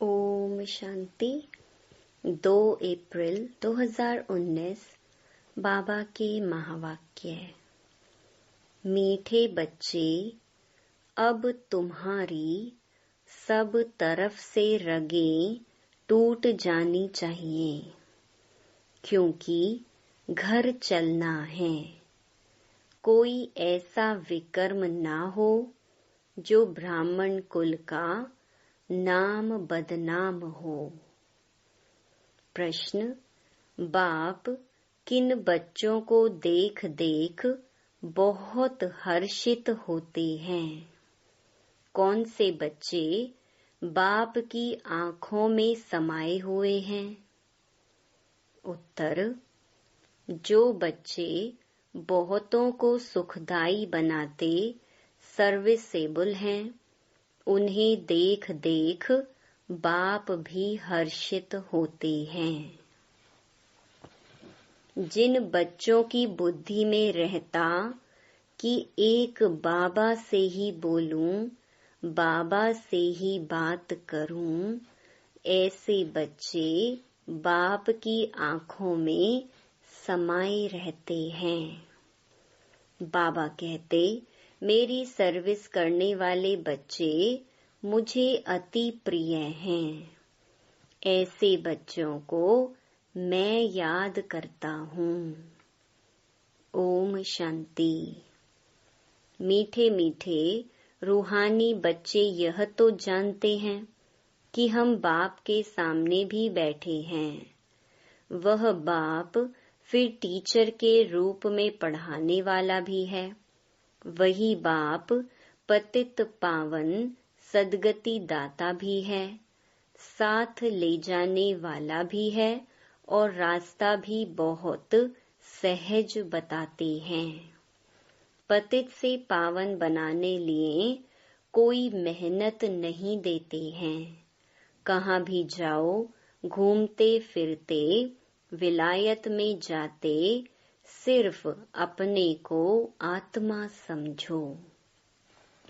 ओम शांति। 2 अप्रैल 2019 बाबा के महावाक्य। मीठे बच्चे, अब तुम्हारी सब तरफ से रगें टूट जानी चाहिए, क्योंकि घर चलना है। कोई ऐसा विकर्म ना हो जो ब्राह्मण कुल का नाम बदनाम हो। प्रश्न: बाप किन बच्चों को देख देख बहुत हर्षित होते हैं? कौन से बच्चे बाप की आंखों में समाये हुए हैं? उत्तर: जो बच्चे बहुतों को सुखदाई बनाते सर्विसेबल हैं, उन्हें देख देख बाप भी हर्षित होते हैं। जिन बच्चों की बुद्धि में रहता कि एक बाबा से ही बोलूं, बाबा से ही बात करूं, ऐसे बच्चे बाप की आंखों में समाये रहते हैं। बाबा कहते, मेरी सर्विस करने वाले बच्चे मुझे अति प्रिय हैं। ऐसे बच्चों को मैं याद करता हूँ। ओम शांति। मीठे मीठे रूहानी बच्चे यह तो जानते हैं कि हम बाप के सामने भी बैठे हैं। वह बाप फिर टीचर के रूप में पढ़ाने वाला भी है। वही बाप पतित पावन सदगति दाता भी है, साथ ले जाने वाला भी है और रास्ता भी बहुत सहज बताते हैं। पतित से पावन बनाने लिए कोई मेहनत नहीं देते हैं। कहाँ भी जाओ, घूमते फिरते विलायत में जाते सिर्फ अपने को आत्मा समझो।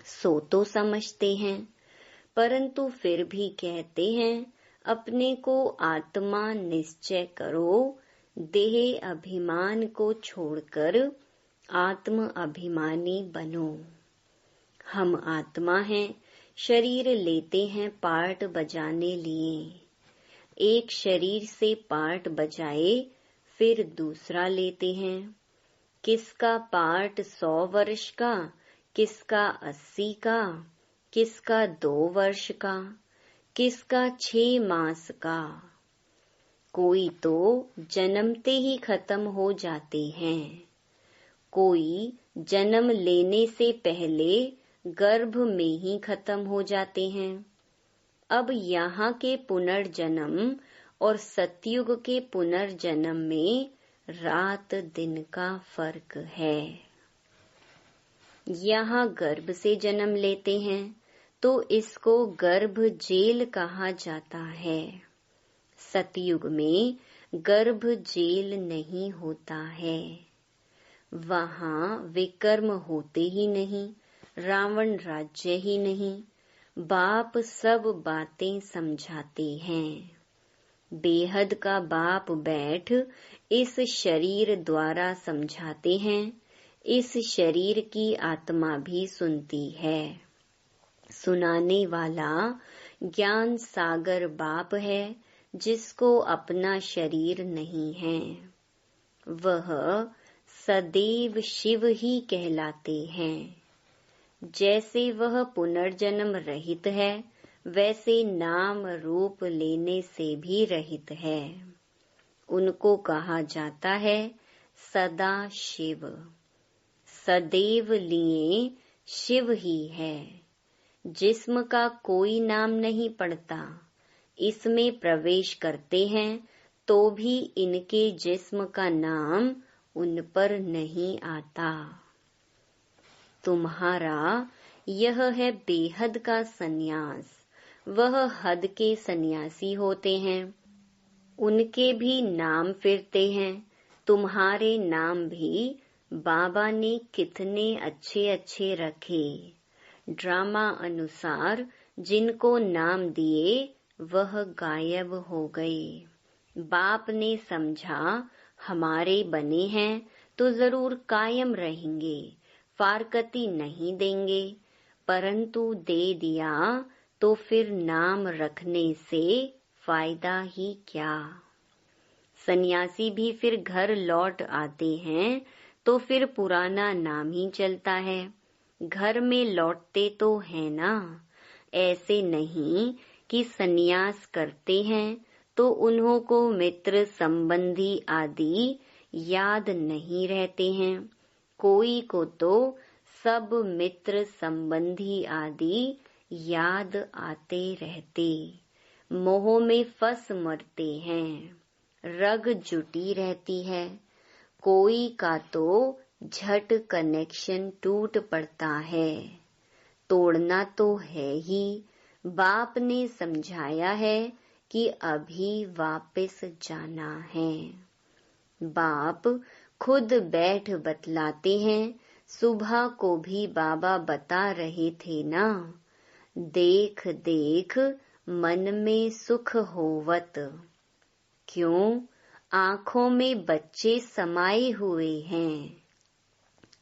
सो तो समझते हैं, परंतु फिर भी कहते हैं अपने को आत्मा निश्चय करो, देह अभिमान को छोड़कर आत्म अभिमानी बनो। हम आत्मा हैं, शरीर लेते हैं पार्ट बजाने लिए। एक शरीर से पार्ट बजाए फिर दूसरा लेते हैं। किसका पार्ट 100 वर्ष का, किसका 80 का, किसका 2 वर्ष का, किसका 6 मास का। कोई तो जन्मते ही खत्म हो जाते हैं। कोई जन्म लेने से पहले गर्भ में ही खत्म हो जाते हैं। अब यहाँ के पुनर्जन्म और सतयुग के पुनर्जन्म में रात दिन का फर्क है। यहाँ गर्भ से जन्म लेते हैं तो इसको गर्भ जेल कहा जाता है। सतयुग में गर्भ जेल नहीं होता है। वहाँ विकर्म होते ही नहीं, रावण राज्य ही नहीं। बाप सब बातें समझाते हैं। बेहद का बाप बैठ इस शरीर द्वारा समझाते हैं। इस शरीर की आत्मा भी सुनती है। सुनाने वाला ज्ञान सागर बाप है, जिसको अपना शरीर नहीं है। वह सदैव शिव ही कहलाते हैं। जैसे वह पुनर्जन्म रहित है, वैसे नाम रूप लेने से भी रहित है। उनको कहा जाता है सदा शिव। सदैव लिए शिव ही है। जिस्म का कोई नाम नहीं पड़ता। इसमें प्रवेश करते हैं तो भी इनके जिस्म का नाम उन पर नहीं आता। तुम्हारा यह है बेहद का सन्यास। वह हद के सन्यासी होते हैं। उनके भी नाम फिरते हैं। तुम्हारे नाम भी बाबा ने कितने अच्छे अच्छे रखे। ड्रामा अनुसार जिनको नाम दिए वह गायब हो गए। बाप ने समझा हमारे बने हैं तो जरूर कायम रहेंगे, फारकती नहीं देंगे, परंतु दे दिया तो फिर नाम रखने से फायदा ही क्या। सन्यासी भी फिर घर लौट आते हैं तो फिर पुराना नाम ही चलता है। घर में लौटते तो है ना, ऐसे नहीं कि सन्यास करते हैं तो उन्हों को मित्र संबंधी आदि याद नहीं रहते हैं। कोई को तो सब मित्र संबंधी आदि याद आते रहते, मोह में फंस मरते हैं, रग जुटी रहती है। कोई का तो झट कनेक्शन टूट पड़ता है। तोड़ना तो है ही, बाप ने समझाया है कि अभी वापस जाना है। बाप खुद बैठ बतलाते हैं, सुबह को भी बाबा बता रहे थे ना, देख देख मन में सुख होवत। क्यों? आँखों में बच्चे समाये हुए हैं,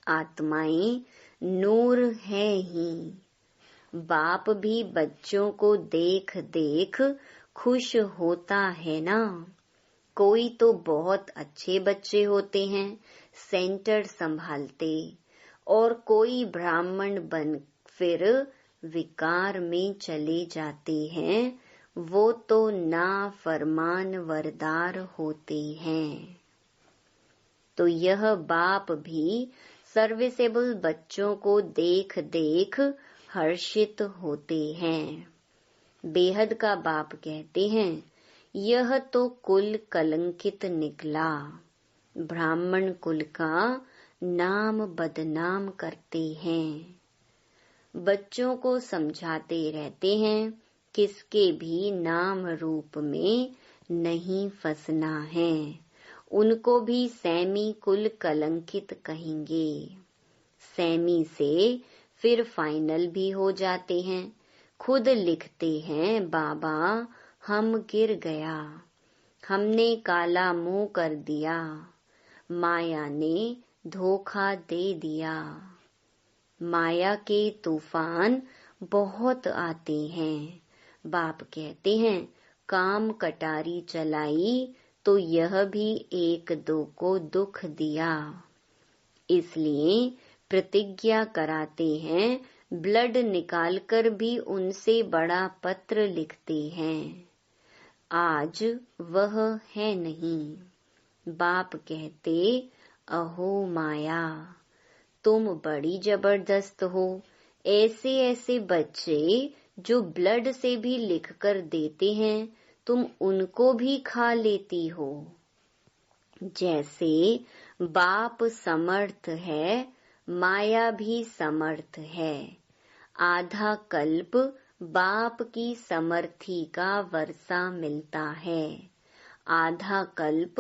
आत्माएं नूर है ही। बाप भी बच्चों को देख देख खुश होता है ना। कोई तो बहुत अच्छे बच्चे होते हैं, सेंटर संभालते, और कोई ब्राह्मण बन फिर विकार में चले जाते हैं, वो तो नाफरमान वरदार होते हैं। तो यह बाप भी सर्विसेबल बच्चों को देख देख हर्षित होते हैं। बेहद का बाप कहते हैं, यह तो कुल कलंकित निकला, ब्राह्मण कुल का नाम बदनाम करते हैं। बच्चों को समझाते रहते हैं, किसके भी नाम रूप में नहीं फंसना है, उनको भी सैमी कुल कलंकित कहेंगे। सैमी से फिर फाइनल भी हो जाते हैं। खुद लिखते हैं, बाबा हम गिर गया, हमने काला मुंह कर दिया, माया ने धोखा दे दिया। माया के तूफान बहुत आते हैं। बाप कहते हैं, काम कटारी चलाई तो यह भी एक दो को दुख दिया। इसलिए प्रतिज्ञा कराते हैं, ब्लड निकालकर भी उनसे बड़ा पत्र लिखते हैं। आज वह है नहीं। बाप कहते, अहो माया, तुम बड़ी जबरदस्त हो। ऐसे ऐसे बच्चे जो ब्लड से भी लिखकर देते हैं, तुम उनको भी खा लेती हो। जैसे बाप समर्थ है, माया भी समर्थ है। आधा कल्प बाप की समर्थी का वर्षा मिलता है, आधा कल्प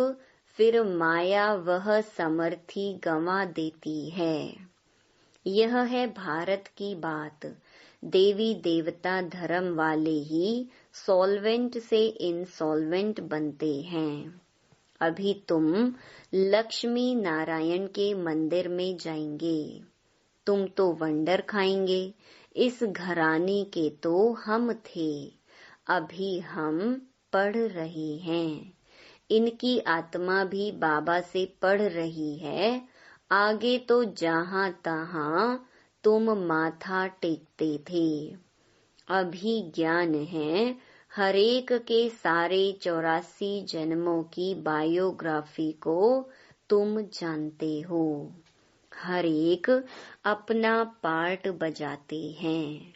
फिर माया वह समर्थी गंवा देती है। यह है भारत की बात। देवी देवता धर्म वाले ही सॉल्वेंट से इंसॉल्वेंट बनते हैं। अभी तुम लक्ष्मी नारायण के मंदिर में जाएंगे, तुम तो वंडर खाएंगे। इस घराने के तो हम थे, अभी हम पढ़ रहे हैं। इनकी आत्मा भी बाबा से पढ़ रही है। आगे तो जहां तहां तुम माथा टेकते थे। अभी ज्ञान है, हरेक के सारे 84 जन्मों की बायोग्राफी को तुम जानते हो। हरेक अपना पार्ट बजाते हैं।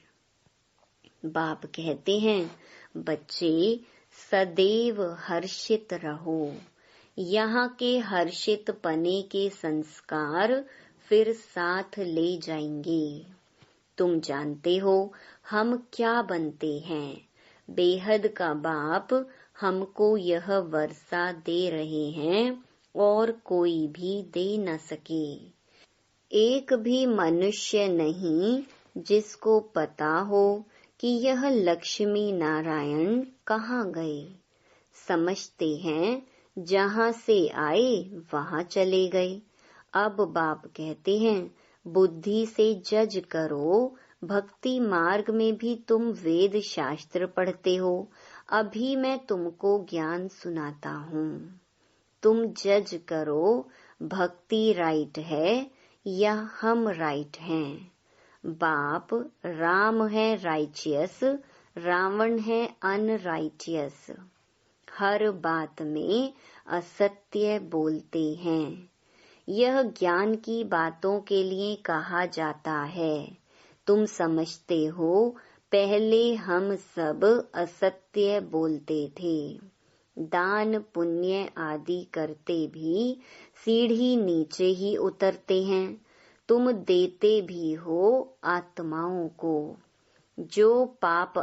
बाप कहते हैं, बच्चे सदैव हर्षित रहो। यहाँ के हर्षित पने के संस्कार फिर साथ ले जाएंगे। तुम जानते हो हम क्या बनते हैं। बेहद का बाप हमको यह वर्षा दे रहे हैं और कोई भी दे न सके। एक भी मनुष्य नहीं जिसको पता हो कि यह लक्ष्मी नारायण कहाँ गए। समझते हैं जहाँ से आए वहाँ चले गए। अब बाप कहते हैं बुद्धि से जज करो। भक्ति मार्ग में भी तुम वेद शास्त्र पढ़ते हो। अभी मैं तुमको ज्ञान सुनाता हूँ। तुम जज करो भक्ति राइट है या हम राइट हैं। बाप राम है राइचियस, रावण है अनराइचियस। हर बात में असत्य बोलते हैं। यह ज्ञान की बातों के लिए कहा जाता है। तुम समझते हो पहले हम सब असत्य बोलते थे। दान पुण्य आदि करते भी सीढ़ी नीचे ही उतरते हैं। तुम देते भी हो आत्माओं को। जो पाप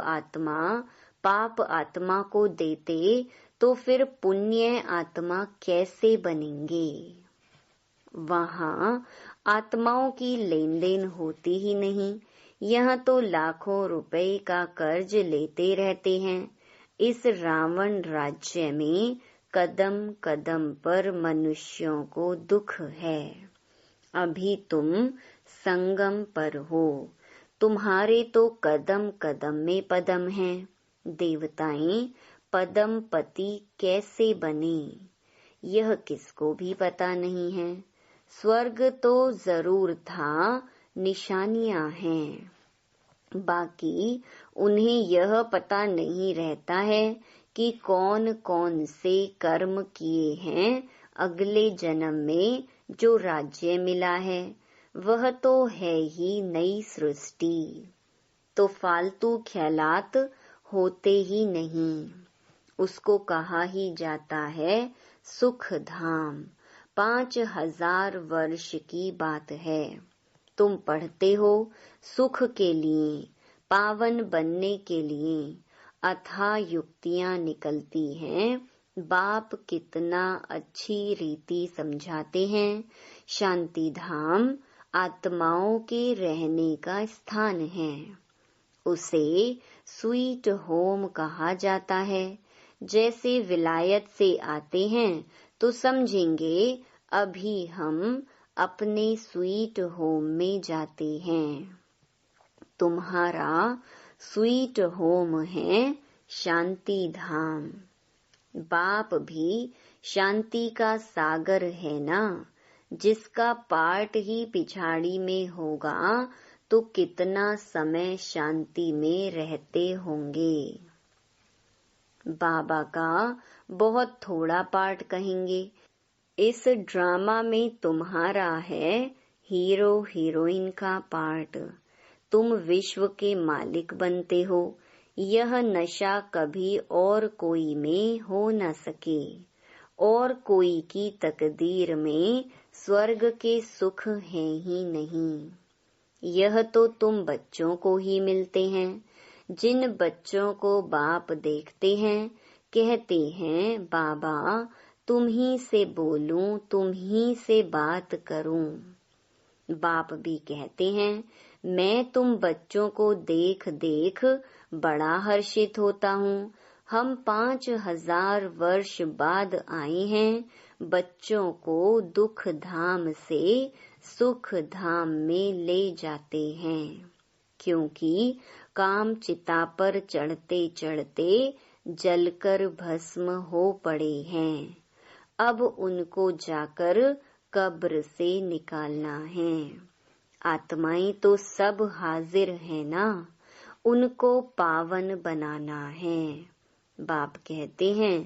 आत्मा को देते तो फिर पुण्य आत्मा कैसे बनेंगे। वहाँ आत्माओं की लेन देन होती ही नहीं। यहाँ तो लाखों रुपए का कर्ज लेते रहते हैं। इस रावण राज्य में कदम कदम पर मनुष्यों को दुख है। अभी तुम संगम पर हो। तुम्हारे तो कदम कदम में पदम हैं। देवताएं पदम पति कैसे बने यह किसको भी पता नहीं है। स्वर्ग तो जरूर था, निशानियां हैं। बाकी उन्हें यह पता नहीं रहता है कि कौन कौन से कर्म किए हैं। अगले जन्म में जो राज्य मिला है वह तो है ही नई सृष्टि। तो फालतू ख्यालात होते ही नहीं। उसको कहा ही जाता है सुख धाम। 5000 वर्ष की बात है। तुम पढ़ते हो सुख के लिए, पावन बनने के लिए। अथाह युक्तियां निकलती हैं। बाप कितना अच्छी रीति समझाते हैं। शांति धाम आत्माओं के रहने का स्थान है। उसे स्वीट होम कहा जाता है। जैसे विलायत से आते हैं तो समझेंगे अभी हम अपने स्वीट होम में जाते हैं। तुम्हारा स्वीट होम है शांति धाम। बाप भी शांति का सागर है ना। जिसका पार्ट ही पिछाड़ी में होगा तो कितना समय शांति में रहते होंगे। बाबा का बहुत थोड़ा पार्ट कहेंगे। इस ड्रामा में तुम्हारा है हीरो हीरोइन का पार्ट। तुम विश्व के मालिक बनते हो। यह नशा कभी और कोई में हो न सके। और कोई की तकदीर में स्वर्ग के सुख है ही नहीं। यह तो तुम बच्चों को ही मिलते हैं। जिन बच्चों को बाप देखते हैं कहते हैं बाबा तुम ही से बोलूं, तुम ही से बात करूं। बाप भी कहते हैं मैं तुम बच्चों को देख देख बड़ा हर्षित होता हूँ। हम 5000 वर्ष बाद आए हैं। बच्चों को दुख धाम से सुख धाम में ले जाते हैं। क्योंकि काम चिता पर चढ़ते चढ़ते जलकर भस्म हो पड़े हैं। अब उनको जाकर कब्र से निकालना है। आत्माएं तो सब हाजिर है ना। उनको पावन बनाना है। बाप कहते हैं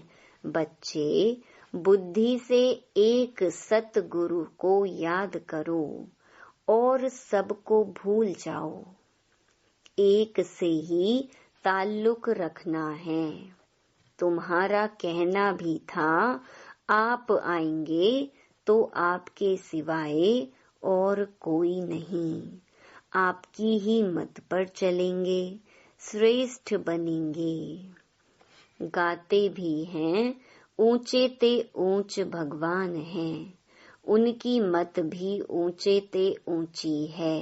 बच्चे बुद्धि से एक सतगुरु को याद करो और सबको भूल जाओ। एक से ही ताल्लुक रखना है। तुम्हारा कहना भी था आप आएंगे तो आपके सिवाय और कोई नहीं। आपकी ही मत पर चलेंगे, श्रेष्ठ बनेंगे। गाते भी हैं ऊंचे ते ऊंच भगवान हैं। उनकी मत भी ऊंचे ते ऊंची है।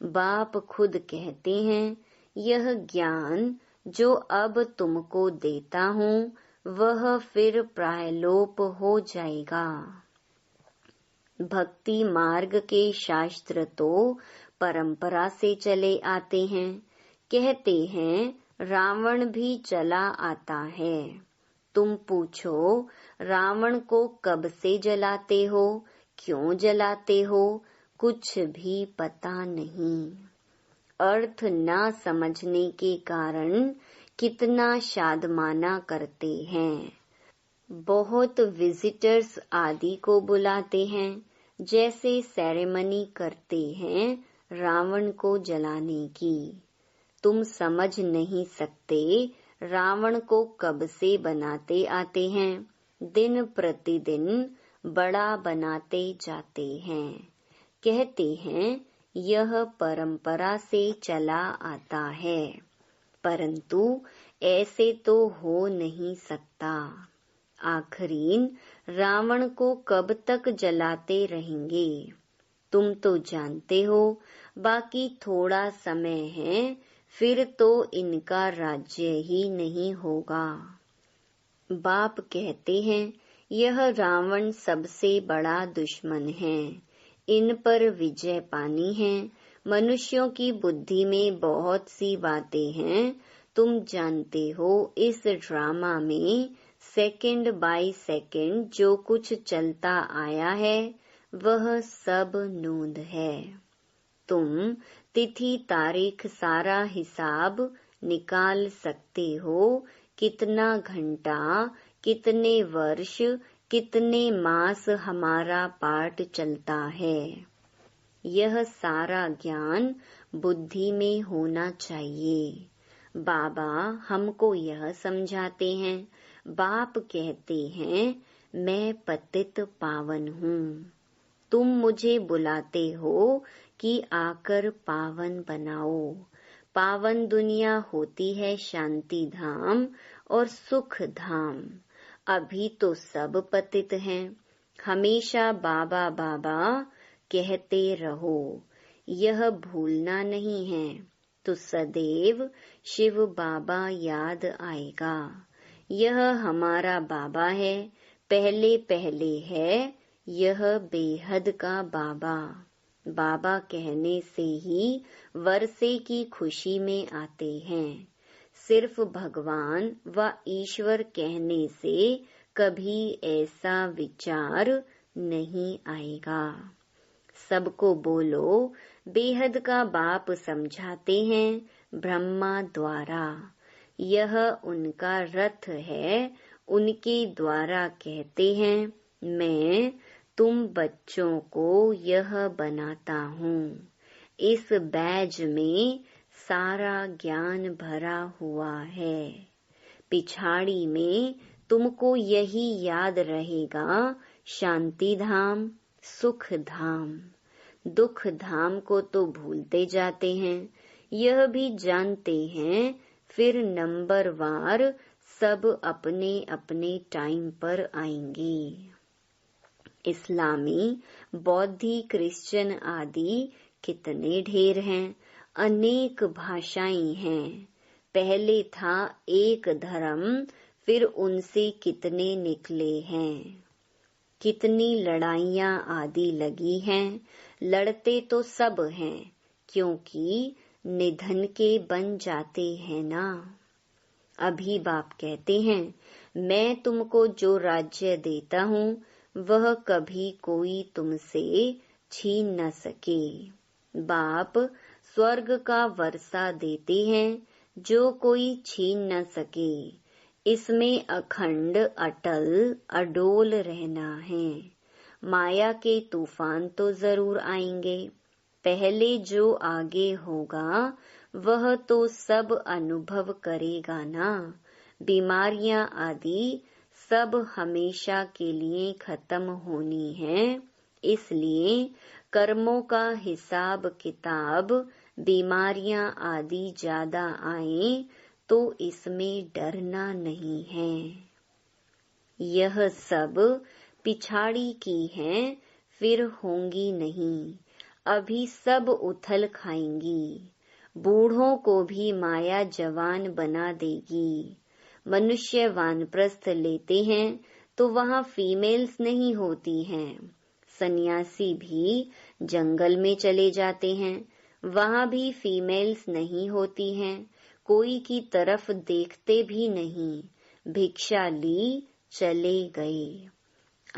बाप खुद कहते हैं यह ज्ञान जो अब तुमको देता हूँ वह फिर प्रायलोप हो जाएगा। भक्ति मार्ग के शास्त्र तो परंपरा से चले आते हैं। कहते हैं रावण भी चला आता है। तुम पूछो रावण को कब से जलाते हो, क्यों जलाते हो, कुछ भी पता नहीं। अर्थ न समझने के कारण कितना शादमाना करते हैं। बहुत विजिटर्स आदि को बुलाते हैं, जैसे सेरेमनी करते हैं रावण को जलाने की। तुम समझ नहीं सकते रावण को कब से बनाते आते हैं, दिन प्रतिदिन बड़ा बनाते जाते हैं। कहते हैं यह परंपरा से चला आता है, परंतु ऐसे तो हो नहीं सकता। आखिरीन रावण को कब तक जलाते रहेंगे? तुम तो जानते हो, बाकी थोड़ा समय है, फिर तो इनका राज्य ही नहीं होगा। बाप कहते हैं यह रावण सबसे बड़ा दुश्मन है, इन पर विजय पानी है। मनुष्यों की बुद्धि में बहुत सी बातें हैं, तुम जानते हो। इस ड्रामा में सेकंड बाय सेकंड जो कुछ चलता आया है वह सब नोंद है। तुम तिथि तारीख सारा हिसाब निकाल सकते हो, कितना घंटा, कितने वर्ष, कितने मास हमारा पाठ चलता है। यह सारा ज्ञान बुद्धि में होना चाहिए। बाबा हमको यह समझाते हैं। बाप कहते हैं मैं पतित पावन हूँ। तुम मुझे बुलाते हो कि आकर पावन बनाओ। पावन दुनिया होती है शांति धाम और सुख धाम। अभी तो सब पतित हैं। हमेशा बाबा बाबा कहते रहो, यह भूलना नहीं है तो सदैव शिव बाबा याद आएगा। यह हमारा बाबा है, पहले पहले है यह बेहद का बाबा। बाबा कहने से ही वर्षे की खुशी में आते हैं। सिर्फ भगवान व ईश्वर कहने से कभी ऐसा विचार नहीं आएगा। सबको बोलो बेहद का बाप समझाते हैं ब्रह्मा द्वारा। यह उनका रथ है, उनके द्वारा कहते हैं मैं तुम बच्चों को यह बनाता हूँ। इस बैज में सारा ज्ञान भरा हुआ है। पिछाड़ी में तुमको यही याद रहेगा, शांति धाम, सुख धाम। दुख धाम को तो भूलते जाते हैं। यह भी जानते हैं फिर नंबरवार सब अपने अपने टाइम पर आएंगे। इस्लामी, बौद्धि, क्रिश्चियन आदि कितने ढेर हैं, अनेक भाषाएं हैं। पहले था एक धर्म, फिर उनसे कितने निकले हैं। कितनी लड़ाइयां आदि लगी हैं। लड़ते तो सब हैं, क्योंकि निधन के बन जाते हैं ना। अभी बाप कहते हैं मैं तुमको जो राज्य देता हूँ वह कभी कोई तुमसे छीन न सके। बाप स्वर्ग का वर्षा देते हैं जो कोई छीन न सके। इसमें अखंड अटल अडोल रहना है। माया के तूफान तो जरूर आएंगे। पहले जो आगे होगा वह तो सब अनुभव करेगा ना। बीमारियां आदि सब हमेशा के लिए खत्म होनी है। इसलिए कर्मों का हिसाब किताब, बीमारियां आदि ज्यादा आए तो इसमें डरना नहीं है। यह सब पिछाड़ी की हैं, फिर होंगी नहीं। अभी सब उथल खाएंगी। बूढ़ों को भी माया जवान बना देगी। मनुष्य वानप्रस्थ लेते हैं तो वहाँ फीमेल्स नहीं होती हैं। सन्यासी भी जंगल में चले जाते हैं, वहाँ भी फीमेल्स नहीं होती हैं। कोई की तरफ देखते भी नहीं, भिक्षा ली चले गए।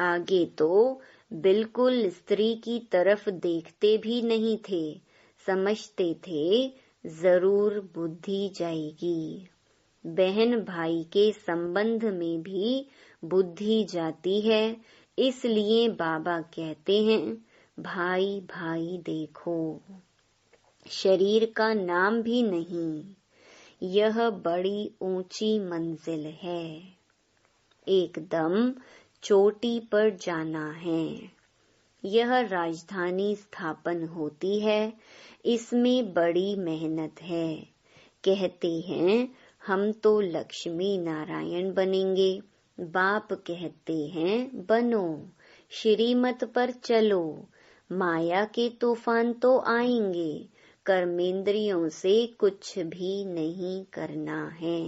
आगे तो बिल्कुल स्त्री की तरफ देखते भी नहीं थे, समझते थे जरूर बुद्धि जाएगी। बहन भाई के संबंध में भी बुद्धि जाती है, इसलिए बाबा कहते हैं भाई भाई देखो। शरीर का नाम भी नहीं, यह बड़ी ऊंची मंजिल है। एकदम चोटी पर जाना है। यह राजधानी स्थापन होती है, इसमें बड़ी मेहनत है। कहते हैं हम तो लक्ष्मी नारायण बनेंगे। बाप कहते हैं बनो, श्रीमत पर चलो। माया के तूफान तो आएंगे, कर्मेंद्रियों से कुछ भी नहीं करना है।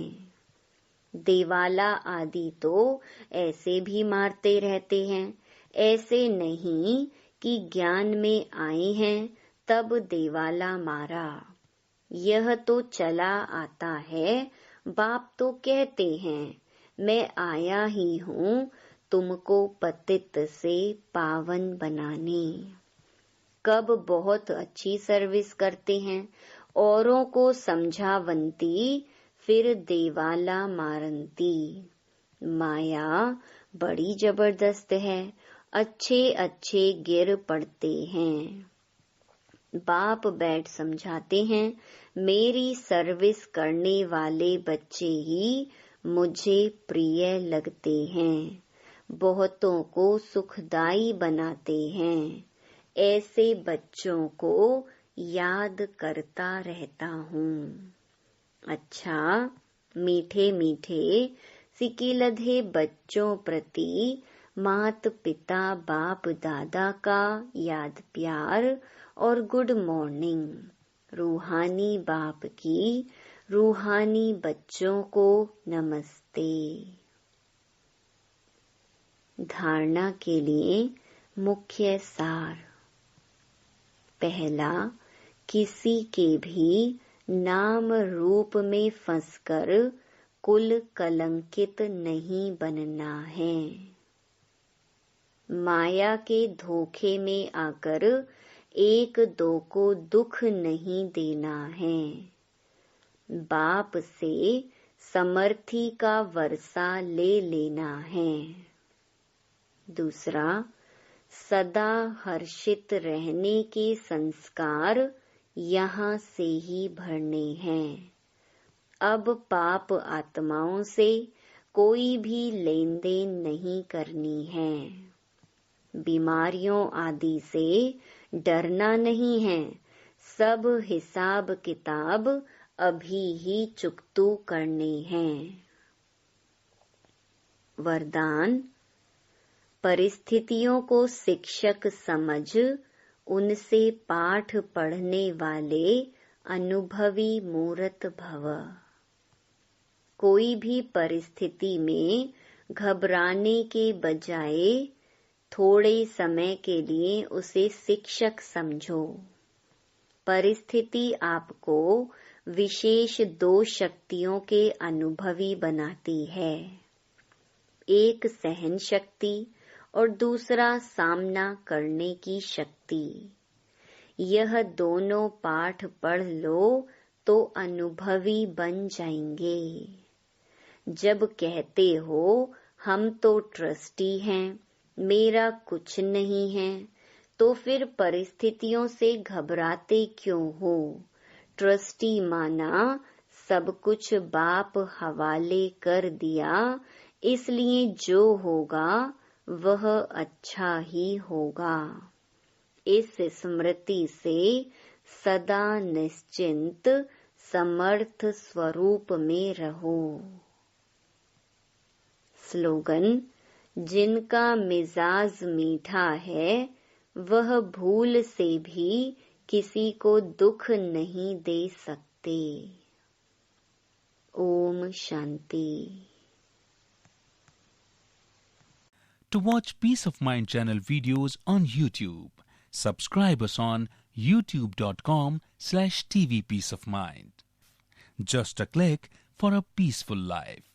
देवाला आदि तो ऐसे भी मारते रहते हैं, ऐसे नहीं कि ज्ञान में आए हैं तब देवाला मारा। यह तो चला आता है। बाप तो कहते हैं मैं आया ही हूँ तुमको पतित से पावन बनाने। कब बहुत अच्छी सर्विस करते हैं, औरों को समझावंती, फिर देवाला मारंती। माया बड़ी जबरदस्त है, अच्छे अच्छे गिर पड़ते हैं। बाप बैठ समझाते हैं मेरी सर्विस करने वाले बच्चे ही मुझे प्रिय लगते हैं, बहुतों को सुखदाई बनाते हैं। ऐसे बच्चों को याद करता रहता हूँ। अच्छा, मीठे मीठे सिकिलधे बच्चों प्रति मात पिता बाप दादा का याद प्यार और गुड मॉर्निंग। रूहानी बाप की रूहानी बच्चों को नमस्ते। धारणा के लिए मुख्य सार। पहला, किसी के भी नाम रूप में फंसकर कुल कलंकित नहीं बनना है। माया के धोखे में आकर एक दो को दुख नहीं देना है। बाप से समर्थी का वर्षा ले लेना है। दूसरा, सदा हर्षित रहने के संस्कार यहाँ से ही भरने हैं। अब पाप आत्माओं से कोई भी लेन देन नहीं करनी है। बीमारियों आदि से डरना नहीं है, सब हिसाब किताब अभी ही चुकतू करने हैं। वरदान, परिस्थितियों को शिक्षक समझ उनसे पाठ पढ़ने वाले अनुभवी मूर्त भव। कोई भी परिस्थिति में घबराने के बजाय थोड़े समय के लिए उसे शिक्षक समझो। परिस्थिति आपको विशेष दो शक्तियों के अनुभवी बनाती है, एक सहन शक्ति और दूसरा सामना करने की शक्ति। यह दोनों पाठ पढ़ लो तो अनुभवी बन जाएंगे। जब कहते हो हम तो ट्रस्टी हैं, मेरा कुछ नहीं है, तो फिर परिस्थितियों से घबराते क्यों हो? ट्रस्टी माना सब कुछ बाप हवाले कर दिया, इसलिए जो होगा वह अच्छा ही होगा। इस स्मृति से सदा निश्चिंत समर्थ स्वरूप में रहो। स्लोगन, जिनका मिजाज मीठा है वह भूल से भी किसी को दुख नहीं दे सकते। Om Shanti. To watch Peace of Mind channel videos on YouTube, subscribe us on youtube.com/tvpeaceofmind. Just a click for a peaceful life.